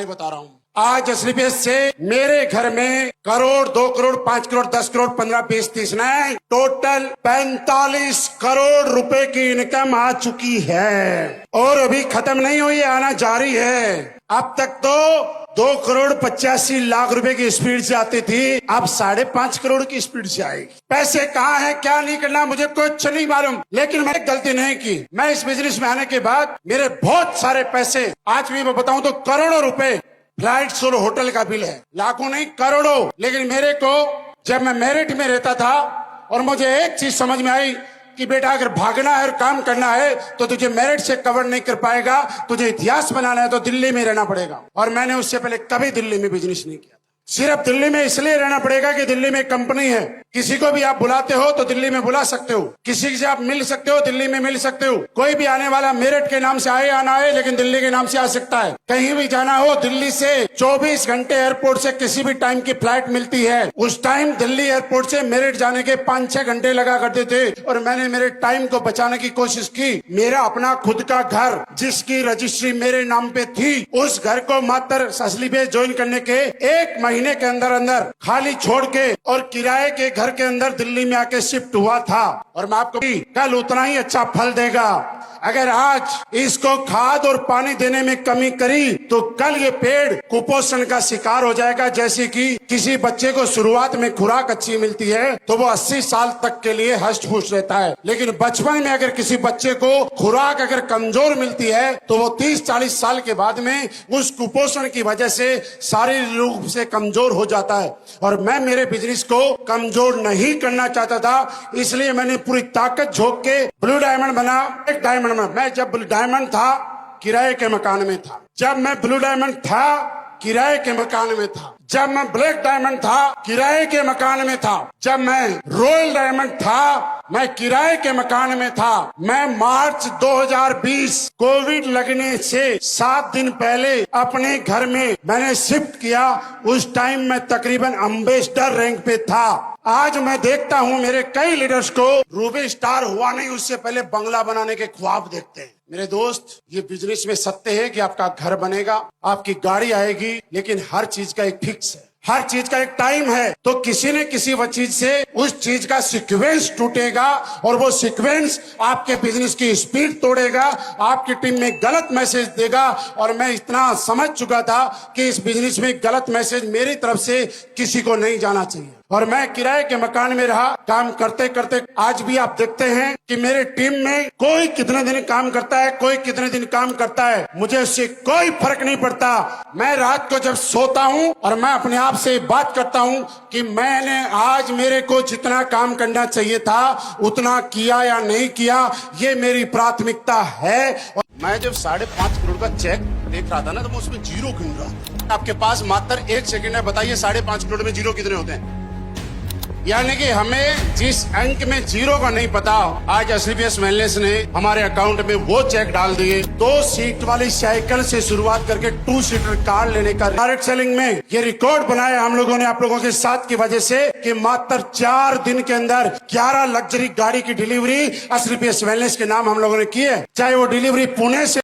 वाले बता रहा हूँ। आज एसलीपीएस से मेरे घर में करोड़, 2 करोड़, 5 करोड़, 10 करोड़, 15, 20, 30 नहीं, टोटल 45 करोड़ रुपए की इनकम आ चुकी है और अभी खत्म नहीं हुई, आना जारी है। अब तक तो 2 करोड़ 85 लाख रुपए की स्पीड से आती थी, अब 5.5 करोड़ की स्पीड से आएगी। पैसे कहाँ हैं, क्या नहीं करना, मुझे कुछ नहीं मालूम, लेकिन मैंने गलती नहीं की। मैं इस बिजनेस में आने के बाद मेरे बहुत सारे पैसे, आज भी मैं बताऊं तो करोड़ों रुपए फ्लाइट्स और होटल का बिल है, लाखों नहीं करोड़ों। लेकिन मेरे को जब मैं मेरिट में रहता था और मुझे एक चीज समझ में आई कि बेटा अगर भागना है और काम करना है तो तुझे मेरिट से कवर नहीं कर पाएगा, तुझे इतिहास बनाना है तो दिल्ली में रहना पड़ेगा। और मैंने उससे पहले कभी दिल्ली में बिजनेस नहीं किया। सिर्फ दिल्ली में इसलिए रहना पड़ेगा कि दिल्ली में कंपनी है, किसी को भी आप बुलाते हो तो दिल्ली में बुला सकते हो, किसी से आप मिल सकते हो दिल्ली में मिल सकते हो। कोई भी आने वाला मेरठ के नाम से आए या ना आए, लेकिन दिल्ली के नाम से आ सकता है। कहीं भी जाना हो दिल्ली से 24 घंटे एयरपोर्ट से किसी भी टाइम की फ्लाइट मिलती है। उस टाइम दिल्ली एयरपोर्ट से मेरठ जाने के 5-6 घंटे लगा करते थे और मैंने मेरे टाइम को बचाने की कोशिश की। मेरा अपना खुद का घर जिसकी रजिस्ट्री मेरे नाम पे थी, उस घर को मात्र एसलीपीएस ज्वाइन करने के 1 महीने के अंदर अंदर खाली छोड़ के और किराए के घर के अंदर दिल्ली में आके शिफ्ट हुआ था। और मैं आपको कल उतना ही अच्छा फल देगा। अगर आज इसको खाद और पानी देने में कमी करी तो कल ये पेड़ कुपोषण का शिकार हो जाएगा। जैसे कि किसी बच्चे को शुरुआत में खुराक अच्छी मिलती है तो वो 80 साल तक के लिए हष्ट पुष्ट रहता है, लेकिन बचपन में अगर किसी बच्चे को खुराक अगर कमजोर मिलती है तो वो 30-40 साल के बाद में उस कुपोषण की वजह से शारीरिक रूप से कमजोर हो जाता है। और मैं मेरे बिजनेस को कमजोर नहीं करना चाहता था, इसलिए मैंने पूरी ताकत झोंक के ब्लू डायमंड बना। एक डायमंड मैं जब ब्लू डायमंड था किराए के मकान में था, जब मैं ब्लू डायमंड था किराए के मकान में था, जब मैं ब्लैक डायमंड था किराए के मकान में था, जब मैं रॉयल डायमंड था मैं किराए के मकान में था। मैं मार्च 2020 कोविड लगने से 7 दिन पहले अपने घर में मैंने शिफ्ट किया। उस टाइम मैं तकरीबन एम्बेसडर रैंक पे था। आज मैं देखता हूँ मेरे कई लीडर्स को रूबी स्टार हुआ नहीं उससे पहले बंगला बनाने के ख्वाब देखते हैं। मेरे दोस्त, ये बिजनेस में सत्य है कि आपका घर बनेगा, आपकी गाड़ी आएगी, लेकिन हर चीज का एक फिक्स है, हर चीज का एक टाइम है। तो किसी न किसी वो चीज से उस चीज का सीक्वेंस टूटेगा और वो सीक्वेंस आपके बिजनेस की स्पीड तोड़ेगा, आपकी टीम में गलत मैसेज देगा। और मैं इतना समझ चुका था कि इस बिजनेस में गलत मैसेज मेरी तरफ से किसी को नहीं जाना चाहिए। और मैं किराए के मकान में रहा, काम करते करते आज भी आप देखते हैं कि मेरे टीम में कोई कितने दिन काम करता है, कोई कितने दिन काम करता है, मुझे उससे कोई फर्क नहीं पड़ता। मैं रात को जब सोता हूँ और मैं अपने आप से बात करता हूँ कि मैंने आज मेरे को जितना काम करना चाहिए था उतना किया या नहीं किया, ये मेरी प्राथमिकता है। और मैं जब 5.5 करोड़ का चेक देख रहा था ना तो मैं उसमें जीरो गिन रहा था। आपके पास मात्र 1 सेकंड है, बताइए 5.5 करोड़ में जीरो कितने होते हैं? यानी कि हमें जिस अंक में जीरो का नहीं पता, आज एसलीपीएस वेलनेस ने हमारे अकाउंट में वो चेक डाल दिए। 2 सीट वाली साइकिल से शुरुआत करके 2 सीटर कार लेने का डायरेक्ट सेलिंग में ये रिकॉर्ड बनाया हम लोगों ने आप लोगों के साथ की वजह से कि मात्र 4 दिन के अंदर 11 लग्जरी गाड़ी की डिलीवरी एसलीपीएस वेलनेस के नाम हम लोगों ने की है। चाहे वो डिलीवरी पुणे से